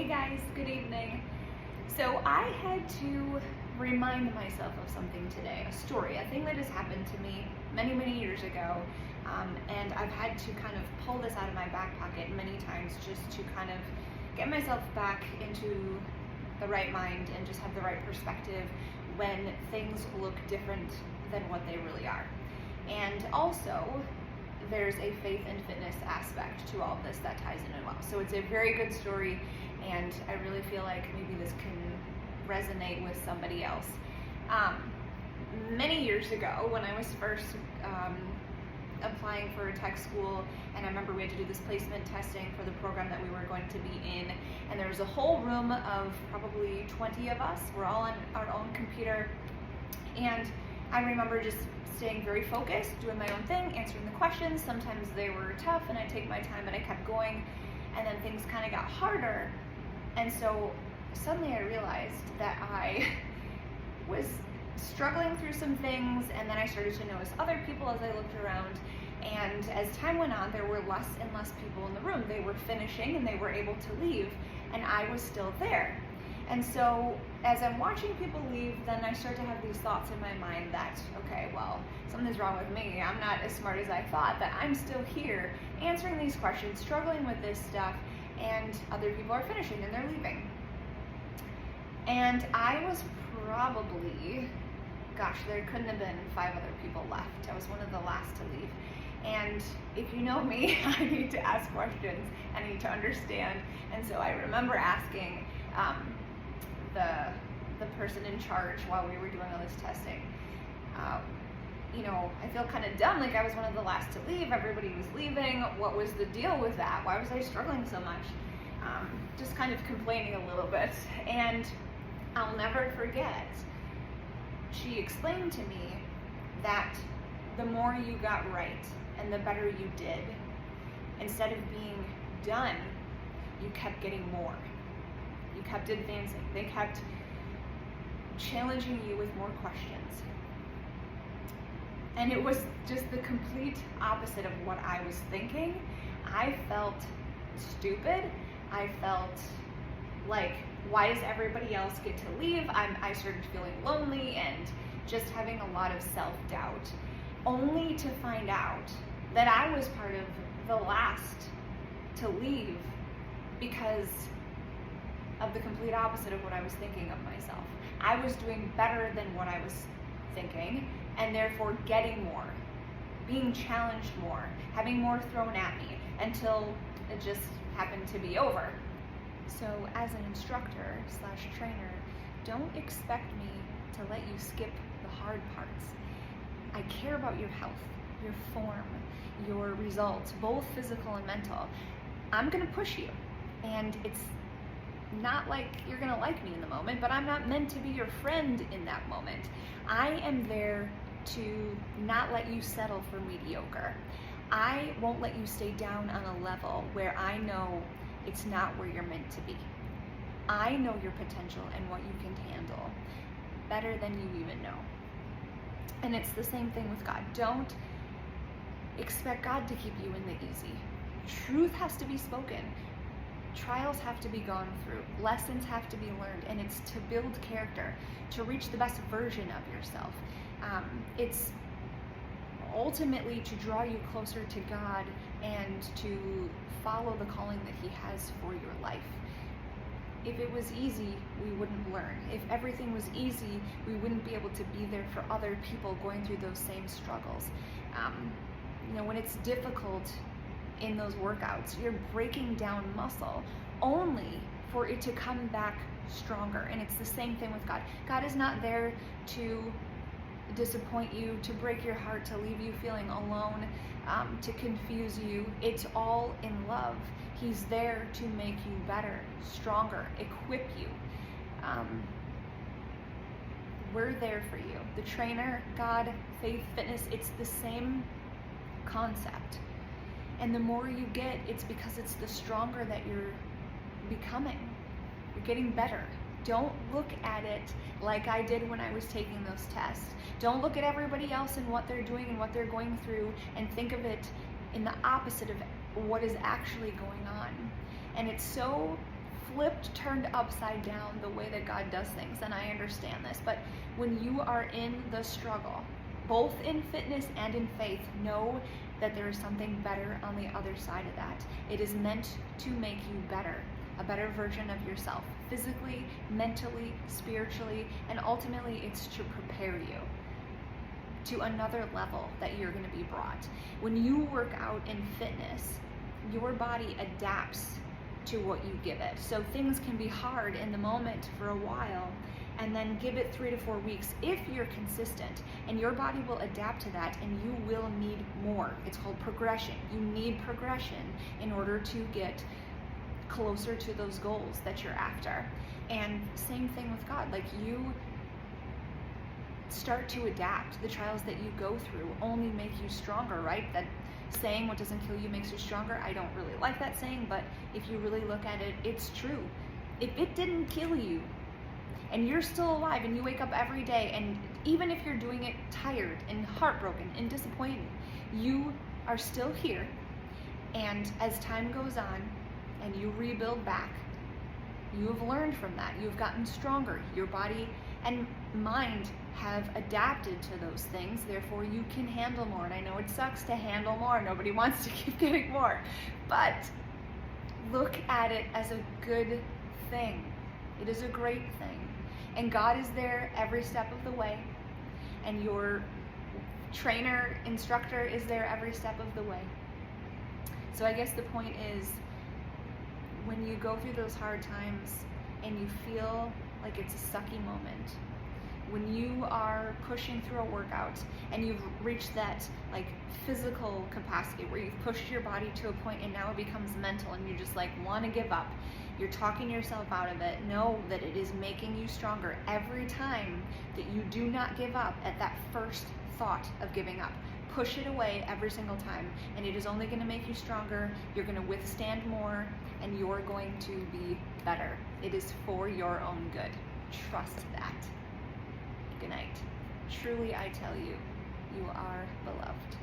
Hey guys, good evening. So I had to remind myself of something today, a story, a thing that has happened to me many, many years ago. And I've had to kind of pull this out of my back pocket many times just to kind of get myself back into the right mind and just have the right perspective when things look different than what they really are. And also, there's a faith and fitness aspect to all of this that ties in as well. So it's a very good story, and I really feel like maybe this can resonate with somebody else. Many years ago, when I was first applying for tech school, and I remember we had to do this placement testing for the program that we were going to be in, and there was a whole room of probably 20 of us. We're all on our own computer, and I remember just staying very focused, doing my own thing, answering the questions. Sometimes they were tough and I'd take my time, but I kept going, and then things kind of got harder. And so suddenly I realized that I was struggling through some things, and then I started to notice other people as I looked around. And as time went on, there were less and less people in the room. They were finishing and they were able to leave, and I was still there. And so as I'm watching people leave, then I start to have these thoughts in my mind that, okay, well, something's wrong with me. I'm not as smart as I thought, that I'm still here answering these questions, struggling with this stuff, and other people are finishing and they're leaving. And I was probably, there couldn't have been 5 other people left. I was one of the last to leave. And if you know me, I need to ask questions. I need to understand. And so I remember asking the person in charge while we were doing all this testing. I feel kind of dumb, like I was one of the last to leave. Everybody was leaving. What was the deal with that? Why was I struggling so much? Just kind of complaining a little bit. And I'll never forget, she explained to me that the more you got right and the better you did, instead of being done, you kept getting more. You kept advancing. They kept challenging you with more questions. And it was just the complete opposite of what I was thinking. I felt stupid. I felt like, why does everybody else get to leave? I started feeling lonely and just having a lot of self-doubt, only to find out that I was part of the last to leave because of the complete opposite of what I was thinking of myself. I was doing better than what I was thinking, and therefore getting more, being challenged more, having more thrown at me, until it just happened to be over. So as an instructor / trainer, don't expect me to let you skip the hard parts. I care about your health, your form, your results, both physical and mental. I'm gonna push you, and it's not like you're gonna like me in the moment, but I'm not meant to be your friend in that moment. I am there to not let you settle for mediocre. I won't let you stay down on a level where I know it's not where you're meant to be. I know your potential and what you can handle better than you even know. And it's the same thing with God. Don't expect God to keep you in the easy. Truth has to be spoken. Trials have to be gone through. Lessons have to be learned. And it's to build character, to reach the best version of yourself. It's ultimately to draw you closer to God and to follow the calling that He has for your life. If it was easy, we wouldn't learn. If everything was easy, we wouldn't be able to be there for other people going through those same struggles. When it's difficult in those workouts, you're breaking down muscle only for it to come back stronger. And it's the same thing with God. God is not there to disappoint you, to break your heart, to leave you feeling alone, to confuse you. It's all in love. He's there to make you better, stronger, equip you. We're there for you. The trainer, God, faith, fitness, it's the same concept. And the more you get, it's because it's the stronger that you're becoming. You're getting better. Don't look at it like I did when I was taking those tests. Don't look at everybody else and what they're doing and what they're going through and think of it in the opposite of what is actually going on. And it's so flipped, turned upside down the way that God does things, and I understand this. But when you are in the struggle, both in fitness and in faith, know that there is something better on the other side of that. It is meant to make you better, a better version of yourself, physically, mentally, spiritually, and ultimately it's to prepare you to another level that you're going to be brought. When you work out in fitness, your body adapts to what you give it. So things can be hard in the moment for a while, and then give it 3 to 4 weeks if you're consistent, and your body will adapt to that, and you will need more. It's called progression. You need progression in order to get closer to those goals that you're after. And same thing with God. Like, you start to adapt. The trials that you go through only make you stronger, right? That saying, what doesn't kill you makes you stronger, I don't really like that saying, but if you really look at it, it's true. If it didn't kill you and you're still alive and you wake up every day, and even if you're doing it tired and heartbroken and disappointed, you are still here. And as time goes on and you rebuild back, you have learned from that. You've gotten stronger. Your body and mind have adapted to those things, therefore you can handle more. And I know it sucks to handle more. Nobody wants to keep getting more. But look at it as a good thing. It is a great thing. And God is there every step of the way. And your trainer, instructor is there every step of the way. So I guess the point is, when you go through those hard times and you feel like it's a sucky moment, when you are pushing through a workout and you've reached that like physical capacity where you've pushed your body to a point and now it becomes mental and you just like want to give up, you're talking yourself out of it, know that it is making you stronger every time that you do not give up at that first thought of giving up. Push it away every single time, and it is only going to make you stronger. You're going to withstand more, and you're going to be better. It is for your own good. Trust that. Good night. Truly, I tell you, you are beloved.